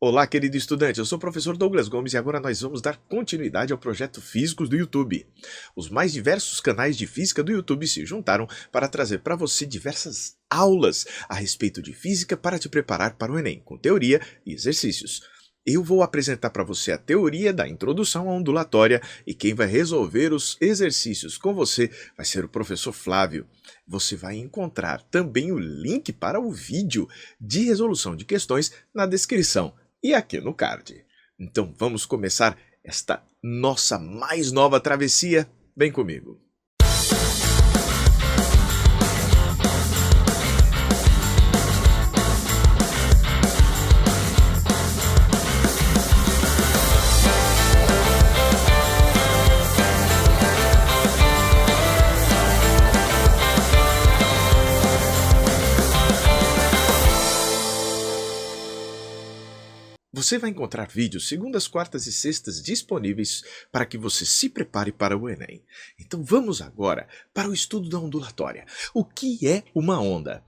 Olá, querido estudante, eu sou o professor Douglas Gomes e agora nós vamos dar continuidade ao projeto Físicos do YouTube. Os mais diversos canais de física do YouTube se juntaram para trazer para você diversas aulas a respeito de física para te preparar para o Enem, com teoria e exercícios. Eu vou apresentar para você a teoria da introdução à ondulatória e quem vai resolver os exercícios com você vai ser o professor Flávio. Você vai encontrar também o link para o vídeo de resolução de questões na descrição e aqui no card. Então vamos começar esta nossa mais nova travessia? Vem comigo! Você vai encontrar vídeos segundas, quartas e sextas disponíveis para que você se prepare para o Enem. Então vamos agora para o estudo da ondulatória. O que é uma onda?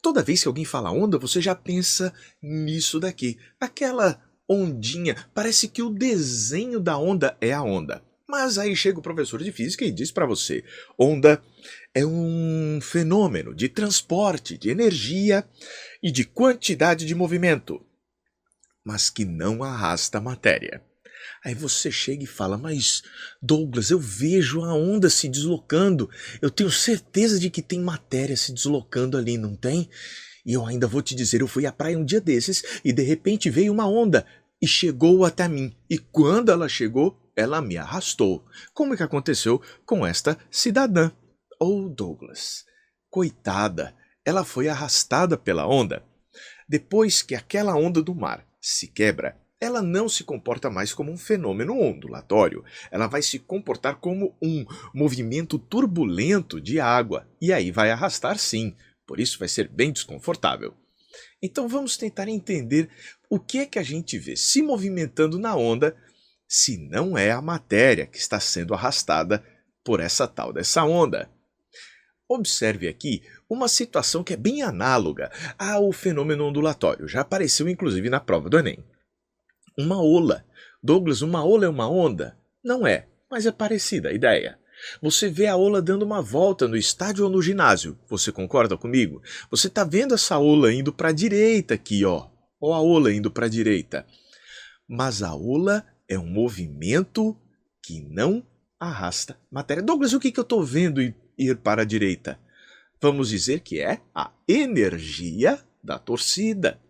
Toda vez que alguém fala onda, você já pensa nisso daqui. Aquela ondinha, parece que o desenho da onda é a onda. Mas aí chega o professor de física e diz para você, onda é um fenômeno de transporte de energia e de quantidade de movimento, mas que não arrasta a matéria. Aí você chega e fala, mas Douglas, eu vejo a onda se deslocando, eu tenho certeza de que tem matéria se deslocando ali, não tem? E eu ainda vou te dizer, eu fui à praia um dia desses e de repente veio uma onda e chegou até mim. E quando ela chegou, ela me arrastou. Como é que aconteceu com esta cidadã? Oh, Douglas, coitada, ela foi arrastada pela onda. Depois que aquela onda do mar se quebra, ela não se comporta mais como um fenômeno ondulatório. Ela vai se comportar como um movimento turbulento de água. E aí vai arrastar sim. Por isso vai ser bem desconfortável. Então vamos tentar entender o que é que a gente vê se movimentando na onda se não é a matéria que está sendo arrastada por essa tal dessa onda. Observe aqui uma situação que é bem análoga ao fenômeno ondulatório. Já apareceu inclusive na prova do Enem. Uma ola. Douglas, uma ola é uma onda? Não é, mas é parecida a ideia. Você vê a ola dando uma volta no estádio ou no ginásio. Você concorda comigo? Você está vendo essa ola indo para a direita aqui, ó. Ó a ola indo para a direita. Mas a ola é um movimento que não arrasta matéria. Douglas, o que eu estou vendo ir para a direita? Vamos dizer que é a energia da torcida.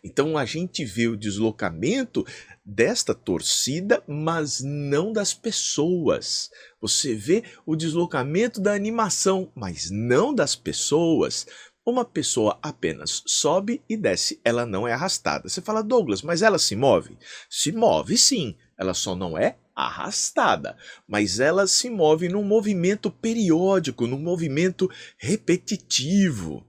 Então a gente vê o deslocamento desta torcida, mas não das pessoas. Você vê o deslocamento da animação, mas não das pessoas. Uma pessoa apenas sobe e desce, ela não é arrastada. Você fala, Douglas, mas ela se move? Se move sim, ela só não é arrastada, mas ela se move num movimento periódico, num movimento repetitivo.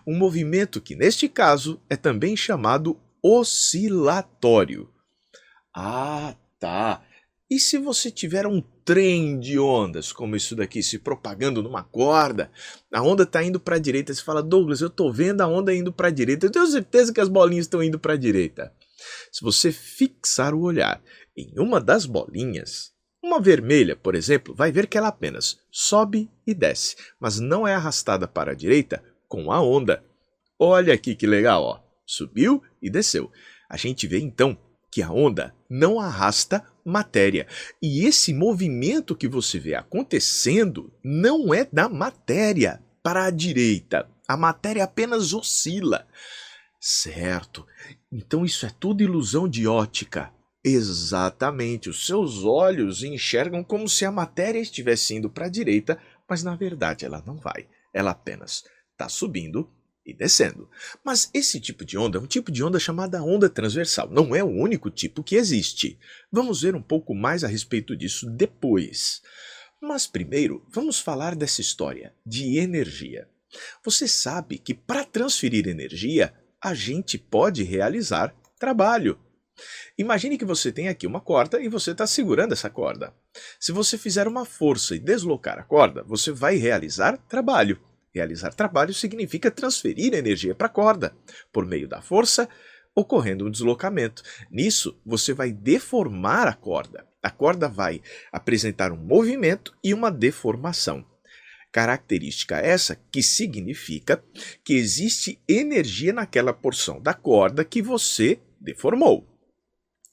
Um movimento que, neste caso, é também chamado oscilatório. Ah, tá. E se você tiver um trem de ondas, como isso daqui, se propagando numa corda, a onda está indo para a direita, você fala, Douglas, eu estou vendo a onda indo para a direita, eu tenho certeza que as bolinhas estão indo para a direita. Se você fixar o olhar em uma das bolinhas, uma vermelha, por exemplo, vai ver que ela apenas sobe e desce, mas não é arrastada para a direita com a onda. Olha aqui que legal, ó. Subiu e desceu. A gente vê então que a onda não arrasta matéria. E esse movimento que você vê acontecendo não é da matéria para a direita. A matéria apenas oscila. Certo. Então isso é tudo ilusão de ótica. Exatamente. Os seus olhos enxergam como se a matéria estivesse indo para a direita, mas na verdade ela não vai. Ela apenas está subindo e descendo. Mas esse tipo de onda é um tipo de onda chamada onda transversal. Não é o único tipo que existe. Vamos ver um pouco mais a respeito disso depois. Mas primeiro, vamos falar dessa história de energia. Você sabe que para transferir energia, a gente pode realizar trabalho. Imagine que você tem aqui uma corda e você está segurando essa corda. Se você fizer uma força e deslocar a corda, você vai realizar trabalho. Realizar trabalho significa transferir energia para a corda. Por meio da força, ocorrendo um deslocamento. Nisso, você vai deformar a corda. A corda vai apresentar um movimento e uma deformação. Característica essa que significa que existe energia naquela porção da corda que você deformou.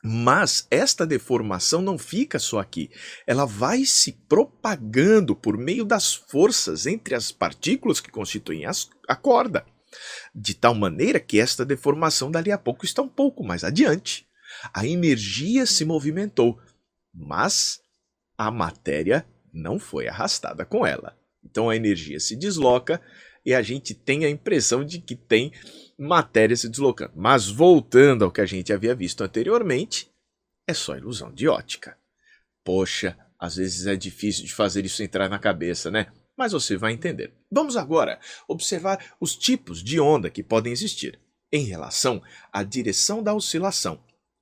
Mas esta deformação não fica só aqui, ela vai se propagando por meio das forças entre as partículas que constituem a corda, de tal maneira que esta deformação dali a pouco está um pouco mais adiante. A energia se movimentou, mas a matéria não foi arrastada com ela. Então a energia se desloca e a gente tem a impressão de que tem matéria se deslocando. Mas voltando ao que a gente havia visto anteriormente, é só ilusão de ótica. Poxa, às vezes é difícil de fazer isso entrar na cabeça, né? Mas você vai entender. Vamos agora observar os tipos de onda que podem existir em relação à direção da oscilação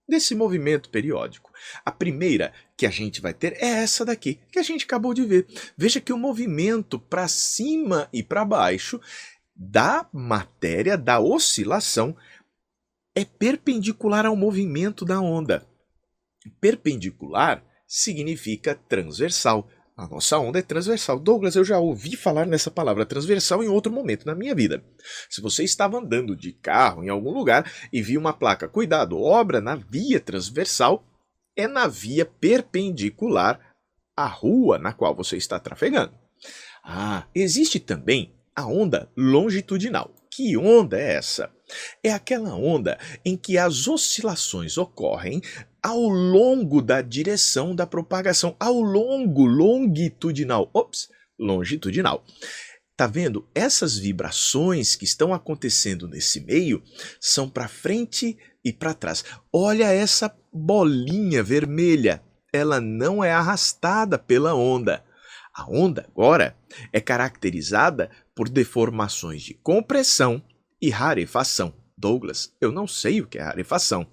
desse movimento periódico. A primeira que a gente vai ter é essa daqui, que a gente acabou de ver. Veja que o movimento para cima e para baixo da matéria, da oscilação, é perpendicular ao movimento da onda. Perpendicular significa transversal. A nossa onda é transversal. Douglas, eu já ouvi falar nessa palavra transversal em outro momento na minha vida. Se você estava andando de carro em algum lugar e viu uma placa, cuidado, obra na via transversal, é na via perpendicular à rua na qual você está trafegando. Existe também a onda longitudinal. Que onda é essa? É aquela onda em que as oscilações ocorrem ao longo da direção da propagação, longitudinal. Tá vendo? Essas vibrações que estão acontecendo nesse meio são para frente e para trás. Olha essa bolinha vermelha, ela não é arrastada pela onda. A onda agora é caracterizada por deformações de compressão e rarefação. Douglas, eu não sei o que é rarefação.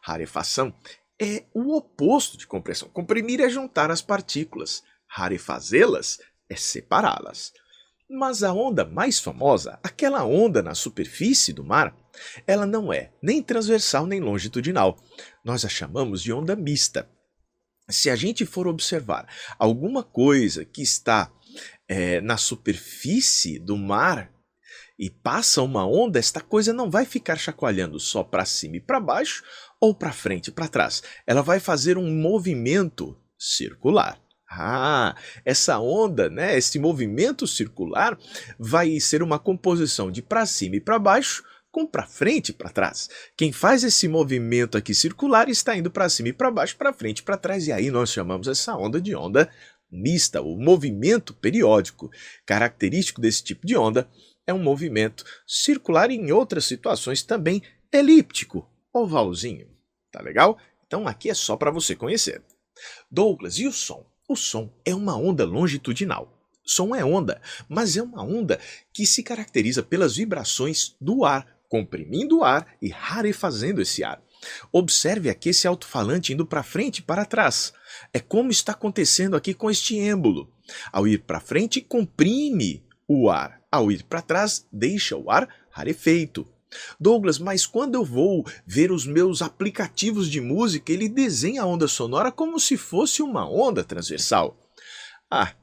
Rarefação é o oposto de compressão. Comprimir é juntar as partículas. Rarefazê-las é separá-las. Mas a onda mais famosa, aquela onda na superfície do mar, ela não é nem transversal nem longitudinal. Nós a chamamos de onda mista. Se a gente for observar alguma coisa que está na superfície do mar e passa uma onda, esta coisa não vai ficar chacoalhando só para cima e para baixo ou para frente e para trás. Ela vai fazer um movimento circular. Essa onda, né, esse movimento circular vai ser uma composição de para cima e para baixo com para frente e para trás. Quem faz esse movimento aqui circular está indo para cima e para baixo, para frente e para trás, e aí nós chamamos essa onda de onda mista. O movimento periódico característico desse tipo de onda é um movimento circular e em outras situações também elíptico, ovalzinho. Tá legal? Então aqui é só para você conhecer. Douglas, e o som? O som é uma onda longitudinal. Som é onda, mas é uma onda que se caracteriza pelas vibrações do ar, comprimindo o ar e rarefazendo esse ar. Observe aqui esse alto-falante indo para frente e para trás. É como está acontecendo aqui com este êmbolo. Ao ir para frente, comprime o ar. Ao ir para trás, deixa o ar rarefeito. Douglas, mas quando eu vou ver os meus aplicativos de música, ele desenha a onda sonora como se fosse uma onda transversal.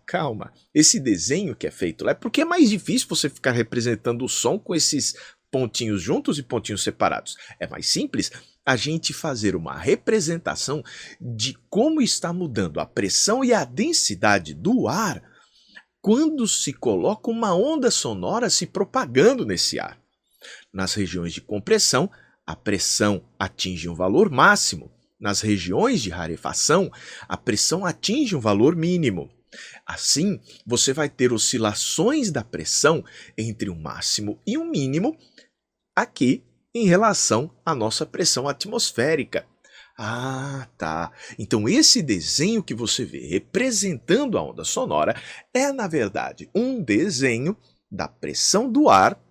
Calma, esse desenho que é feito lá é porque é mais difícil você ficar representando o som com esses pontinhos juntos e pontinhos separados. É mais simples a gente fazer uma representação de como está mudando a pressão e a densidade do ar quando se coloca uma onda sonora se propagando nesse ar. Nas regiões de compressão, a pressão atinge um valor máximo. Nas regiões de rarefação, a pressão atinge um valor mínimo. Assim, você vai ter oscilações da pressão entre um máximo e um mínimo aqui em relação à nossa pressão atmosférica. Tá. Então esse desenho que você vê representando a onda sonora é, na verdade, um desenho da pressão do ar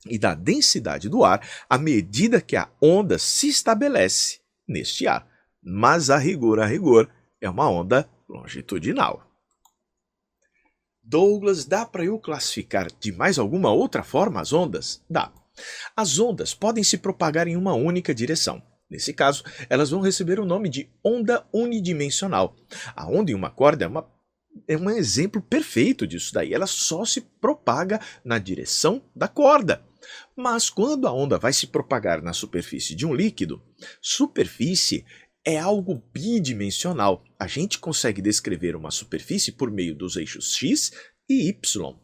e da densidade do ar à medida que a onda se estabelece neste ar. Mas a rigor, é uma onda longitudinal. Douglas, dá para eu classificar de mais alguma outra forma as ondas? Dá. As ondas podem se propagar em uma única direção. Nesse caso, elas vão receber o nome de onda unidimensional. A onda em uma corda é um exemplo perfeito disso daí. Ela só se propaga na direção da corda. Mas quando a onda vai se propagar na superfície de um líquido, superfície é algo bidimensional. A gente consegue descrever uma superfície por meio dos eixos x e y.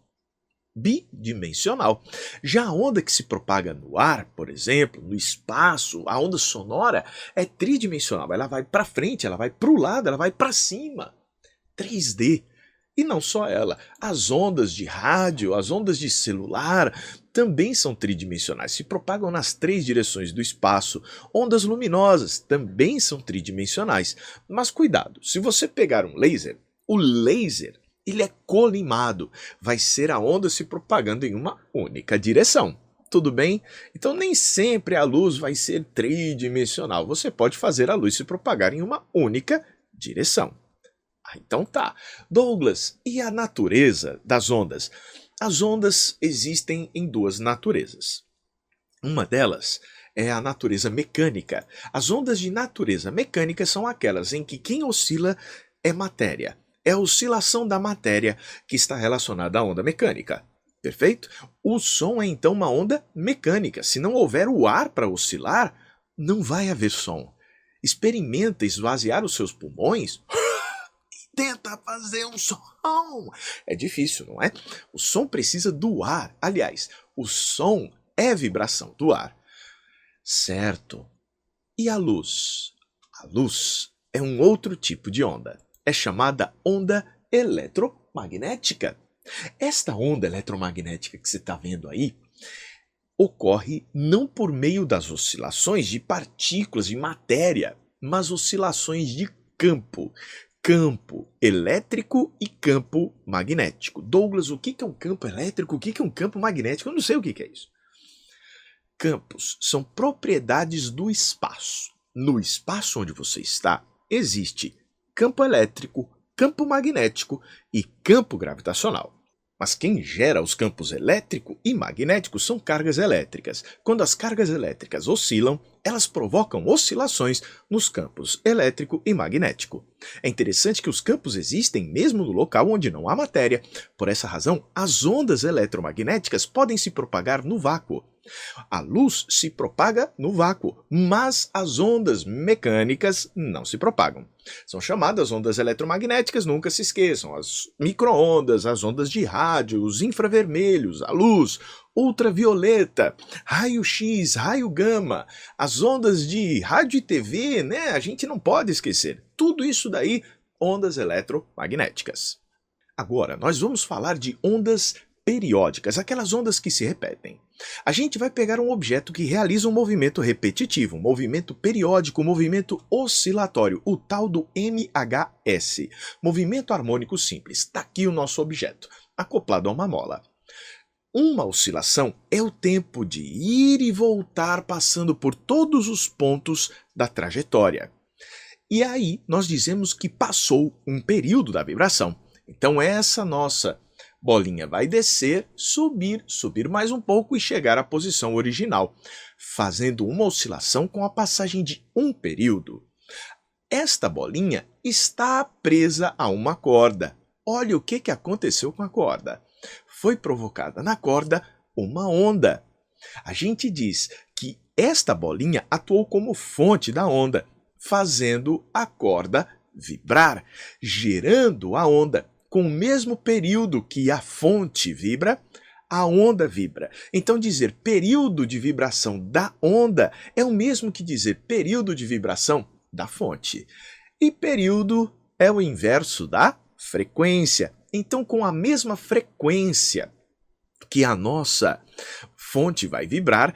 Bidimensional. Já a onda que se propaga no ar, por exemplo, no espaço, a onda sonora é tridimensional. Ela vai para frente, ela vai para o lado, ela vai para cima. 3D. E não só ela, as ondas de rádio, as ondas de celular também são tridimensionais, se propagam nas 3 direções do espaço. Ondas luminosas também são tridimensionais. Mas cuidado, se você pegar um laser, o laser ele é colimado, vai ser a onda se propagando em uma única direção. Tudo bem? Então nem sempre a luz vai ser tridimensional, você pode fazer a luz se propagar em uma única direção. Então tá. Douglas, e a natureza das ondas? As ondas existem em 2 naturezas. Uma delas é a natureza mecânica. As ondas de natureza mecânica são aquelas em que quem oscila é matéria. É a oscilação da matéria que está relacionada à onda mecânica. Perfeito? O som é então uma onda mecânica. Se não houver o ar para oscilar, não vai haver som. Experimenta esvaziar os seus pulmões. Tenta fazer um som. É difícil, não é? O som precisa do ar. Aliás, o som é vibração do ar. Certo. E a luz? A luz é um outro tipo de onda. É chamada onda eletromagnética. Esta onda eletromagnética que você está vendo aí ocorre não por meio das oscilações de partículas de matéria, mas oscilações de campo. Campo elétrico e campo magnético. Douglas, o que é um campo elétrico? O que é um campo magnético? Eu não sei o que é isso. Campos são propriedades do espaço. No espaço onde você está, existe campo elétrico, campo magnético e campo gravitacional. Mas quem gera os campos elétrico e magnético são cargas elétricas. Quando as cargas elétricas oscilam, elas provocam oscilações nos campos elétrico e magnético. É interessante que os campos existem mesmo no local onde não há matéria. Por essa razão, as ondas eletromagnéticas podem se propagar no vácuo. A luz se propaga no vácuo, mas as ondas mecânicas não se propagam. São chamadas ondas eletromagnéticas, nunca se esqueçam, as micro-ondas, as ondas de rádio, os infravermelhos, a luz, ultravioleta, raio-x, raio-gama, as ondas de rádio e TV, né? A gente não pode esquecer. Tudo isso daí, ondas eletromagnéticas. Agora, nós vamos falar de ondas periódicas, aquelas ondas que se repetem. A gente vai pegar um objeto que realiza um movimento repetitivo, um movimento periódico, um movimento oscilatório, o tal do MHS, movimento harmônico simples. Está aqui o nosso objeto, acoplado a uma mola. Uma oscilação é o tempo de ir e voltar passando por todos os pontos da trajetória. E aí nós dizemos que passou um período da vibração. Então essa nossa bolinha vai descer, subir mais um pouco e chegar à posição original, fazendo uma oscilação com a passagem de um período. Esta bolinha está presa a uma corda. Olha o que aconteceu com a corda. Foi provocada na corda uma onda. A gente diz que esta bolinha atuou como fonte da onda, fazendo a corda vibrar, gerando a onda. Com o mesmo período que a fonte vibra, a onda vibra. Então dizer período de vibração da onda é o mesmo que dizer período de vibração da fonte. E período é o inverso da frequência. Então com a mesma frequência que a nossa fonte vai vibrar,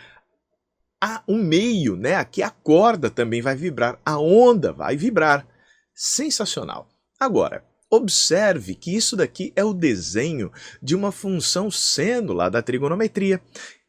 há um meio, né? Aqui a corda também vai vibrar, a onda vai vibrar. Sensacional. Agora, observe que isso daqui é o desenho de uma função seno lá da trigonometria.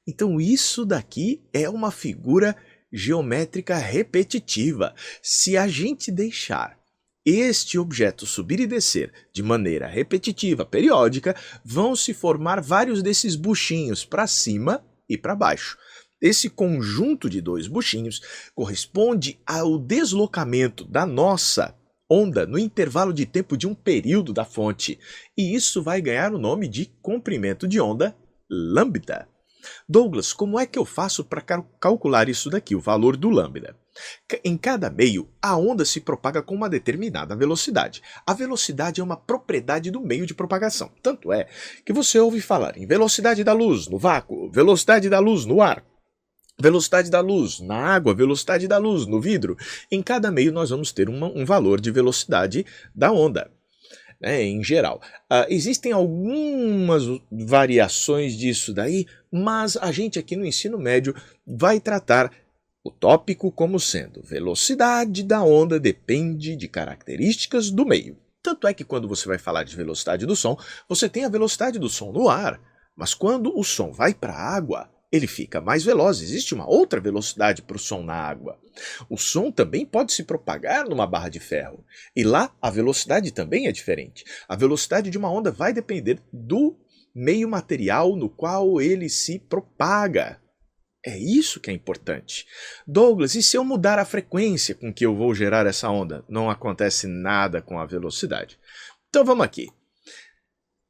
Então isso daqui é uma figura geométrica repetitiva. Se a gente deixar este objeto subir e descer de maneira repetitiva, periódica, vão se formar vários desses buchinhos para cima e para baixo. Esse conjunto de dois buchinhos corresponde ao deslocamento da nossa onda no intervalo de tempo de um período da fonte, e isso vai ganhar o nome de comprimento de onda lambda. Douglas, como é que eu faço para calcular isso daqui, o valor do lambda? Em cada meio, a onda se propaga com uma determinada velocidade. A velocidade é uma propriedade do meio de propagação. Tanto é que você ouve falar em velocidade da luz no vácuo, velocidade da luz no ar, velocidade da luz na água, velocidade da luz no vidro. Em cada meio nós vamos ter um valor de velocidade da onda, né, em geral. Existem algumas variações disso daí, mas a gente aqui no ensino médio vai tratar o tópico como sendo velocidade da onda depende de características do meio. Tanto é que quando você vai falar de velocidade do som, você tem a velocidade do som no ar, mas quando o som vai para a água, ele fica mais veloz. Existe uma outra velocidade para o som na água. O som também pode se propagar numa barra de ferro, e lá a velocidade também é diferente. A velocidade de uma onda vai depender do meio material no qual ele se propaga. É isso que é importante. Douglas, e se eu mudar a frequência com que eu vou gerar essa onda? Não acontece nada com a velocidade. Então vamos aqui.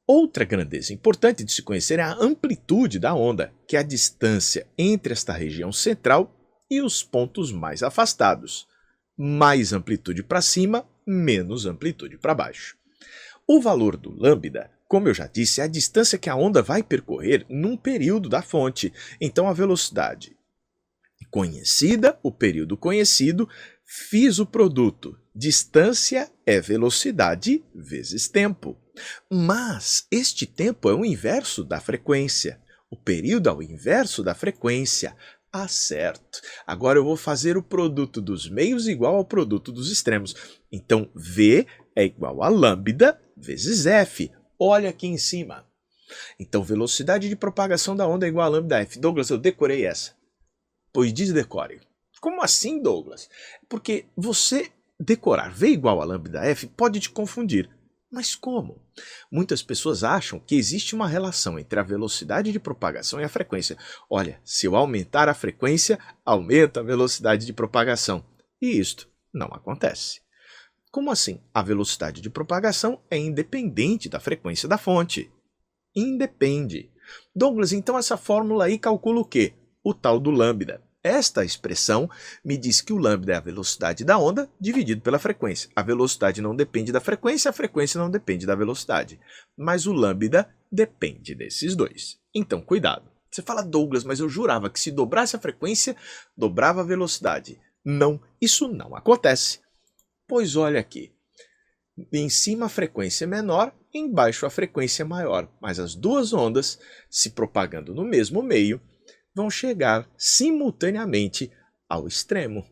Outra grandeza importante de se conhecer é a amplitude da onda, que é a distância entre esta região central e os pontos mais afastados. Mais amplitude para cima, menos amplitude para baixo. O valor do lambda, como eu já disse, é a distância que a onda vai percorrer num período da fonte. Então a velocidade conhecida, o período conhecido, fiz o produto. Distância é velocidade vezes tempo. Mas este tempo é o inverso da frequência. O período é o inverso da frequência. Certo. Agora eu vou fazer o produto dos meios igual ao produto dos extremos. Então V é igual a lambda vezes F. Olha aqui em cima. Então velocidade de propagação da onda é igual a lambda F. Douglas, eu decorei essa. Pois desdecore. Como assim, Douglas? Porque você decorar V igual a lambda F pode te confundir. Mas como? Muitas pessoas acham que existe uma relação entre a velocidade de propagação e a frequência. Olha, se eu aumentar a frequência, aumenta a velocidade de propagação. E isto não acontece. Como assim? A velocidade de propagação é independente da frequência da fonte. Independe. Douglas, então essa fórmula aí calcula o quê? O tal do lambda. Esta expressão me diz que o lambda é a velocidade da onda dividido pela frequência. A velocidade não depende da frequência, a frequência não depende da velocidade. Mas o lambda depende desses dois. Então, cuidado. Você fala, Douglas, mas eu jurava que se dobrasse a frequência, dobrava a velocidade. Não, isso não acontece. Pois olha aqui. Em cima a frequência é menor, embaixo a frequência é maior. Mas as duas ondas, se propagando no mesmo meio, vão chegar simultaneamente ao extremo.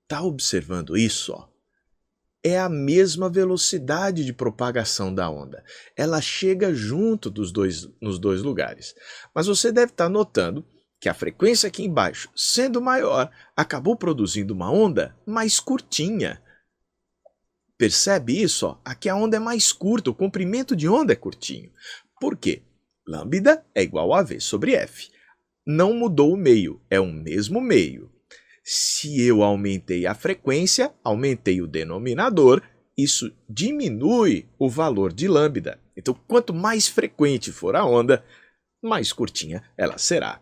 Está observando isso? Ó? É a mesma velocidade de propagação da onda. Ela chega junto nos dois lugares. Mas você deve estar notando que a frequência aqui embaixo, sendo maior, acabou produzindo uma onda mais curtinha. Percebe isso? Ó? Aqui a onda é mais curta, o comprimento de onda é curtinho. Por quê? Lambda é igual a V sobre F. Não mudou o meio, é o mesmo meio. Se eu aumentei a frequência, aumentei o denominador, isso diminui o valor de lambda. Então, quanto mais frequente for a onda, mais curtinha ela será.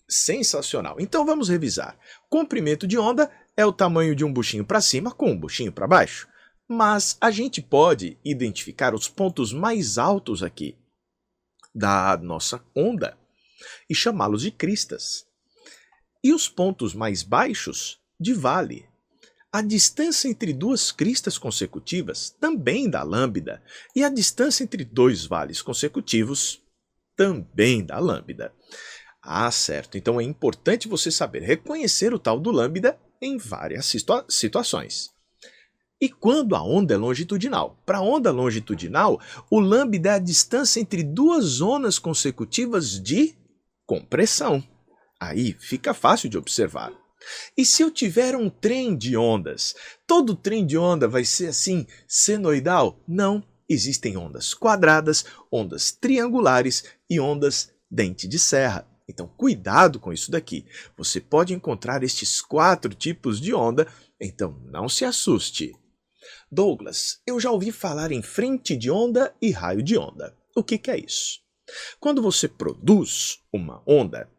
Sensacional. Então, vamos revisar. Comprimento de onda é o tamanho de um buchinho para cima com um buchinho para baixo. Mas a gente pode identificar os pontos mais altos aqui da nossa onda e chamá-los de cristas. E os pontos mais baixos de vale. A distância entre duas cristas consecutivas também dá lambda, e a distância entre dois vales consecutivos também dá lambda. Certo. Então é importante você saber reconhecer o tal do lambda em várias situações. E quando a onda é longitudinal? Para a onda longitudinal, o lambda é a distância entre duas zonas consecutivas de compressão. Aí fica fácil de observar. E se eu tiver um trem de ondas, todo trem de onda vai ser assim, senoidal? Não, existem ondas quadradas, ondas triangulares e ondas dente de serra. Então cuidado com isso daqui. Você pode encontrar estes 4 tipos de onda, então não se assuste. Douglas, eu já ouvi falar em frente de onda e raio de onda. O que é isso? Quando você produz uma onda,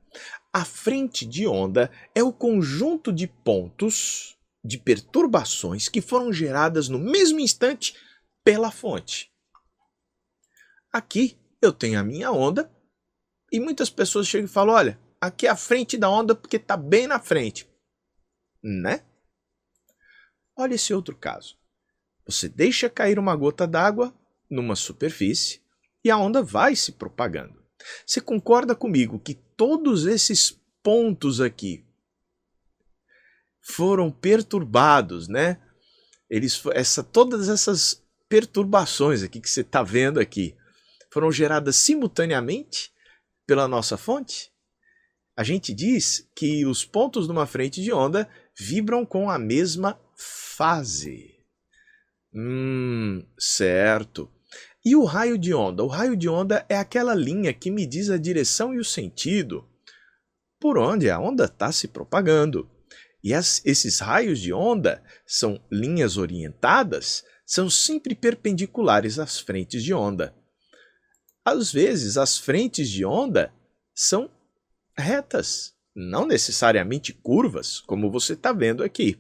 a frente de onda é o conjunto de pontos, de perturbações que foram geradas no mesmo instante pela fonte. Aqui eu tenho a minha onda e muitas pessoas chegam e falam, olha, aqui é a frente da onda porque está bem na frente. Né? Olha esse outro caso. Você deixa cair uma gota d'água numa superfície e a onda vai se propagando. Você concorda comigo que todos esses pontos aqui foram perturbados, né? Todas essas perturbações aqui que você está vendo aqui foram geradas simultaneamente pela nossa fonte? A gente diz que os pontos de uma frente de onda vibram com a mesma fase. Certo. E o raio de onda? O raio de onda é aquela linha que me diz a direção e o sentido por onde a onda está se propagando. E esses raios de onda são linhas orientadas, são sempre perpendiculares às frentes de onda. Às vezes, as frentes de onda são retas, não necessariamente curvas, como você está vendo aqui.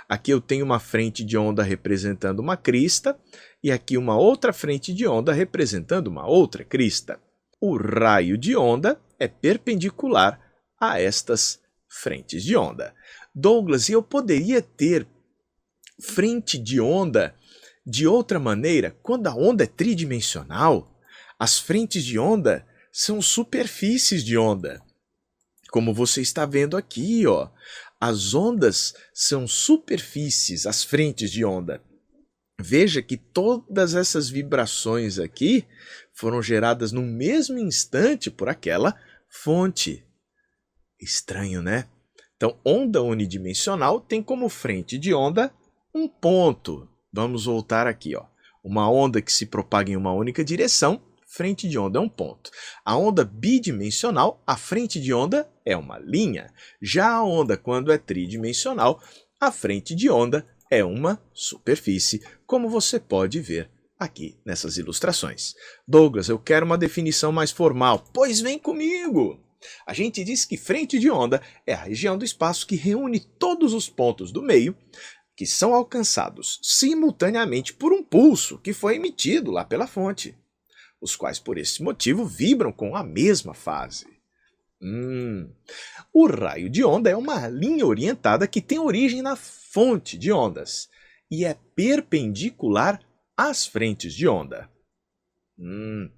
Aqui eu tenho uma frente de onda representando uma crista e aqui uma outra frente de onda representando uma outra crista. O raio de onda é perpendicular a estas frentes de onda. Douglas, eu poderia ter frente de onda de outra maneira? Quando a onda é tridimensional, as frentes de onda são superfícies de onda. Como você está vendo aqui, ó, as ondas são superfícies, as frentes de onda. Veja que todas essas vibrações aqui foram geradas no mesmo instante por aquela fonte. Estranho, né? Então, onda unidimensional tem como frente de onda um ponto. Vamos voltar aqui, ó. Uma onda que se propaga em uma única direção, frente de onda é um ponto. A onda bidimensional, a frente de onda é uma linha. Já a onda, quando é tridimensional, a frente de onda é uma superfície, como você pode ver aqui nessas ilustrações. Douglas, eu quero uma definição mais formal. Pois vem comigo! A gente diz que frente de onda é a região do espaço que reúne todos os pontos do meio que são alcançados simultaneamente por um pulso que foi emitido lá pela fonte, os quais por esse motivo vibram com a mesma fase. O raio de onda é uma linha orientada que tem origem na fonte de ondas e é perpendicular às frentes de onda,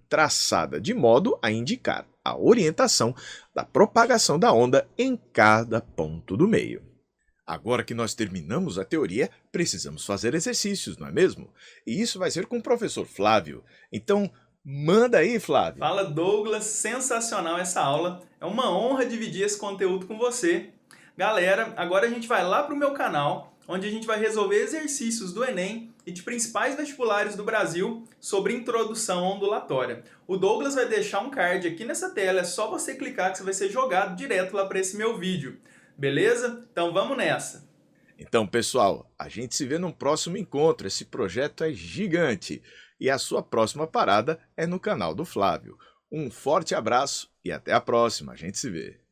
traçada de modo a indicar a orientação da propagação da onda em cada ponto do meio. Agora que nós terminamos a teoria, precisamos fazer exercícios, não é mesmo? E isso vai ser com o professor Flávio. Então, manda aí, Flávio. Fala, Douglas, sensacional essa aula. É uma honra dividir esse conteúdo com você. Galera, agora a gente vai lá para o meu canal, onde a gente vai resolver exercícios do Enem e de principais vestibulares do Brasil sobre introdução ondulatória. O Douglas vai deixar um card aqui nessa tela, é só você clicar que você vai ser jogado direto lá para esse meu vídeo. Beleza? Então vamos nessa! Então, pessoal, a gente se vê num próximo encontro. Esse projeto é gigante e a sua próxima parada é no canal do Flávio. Um forte abraço e até a próxima. A gente se vê.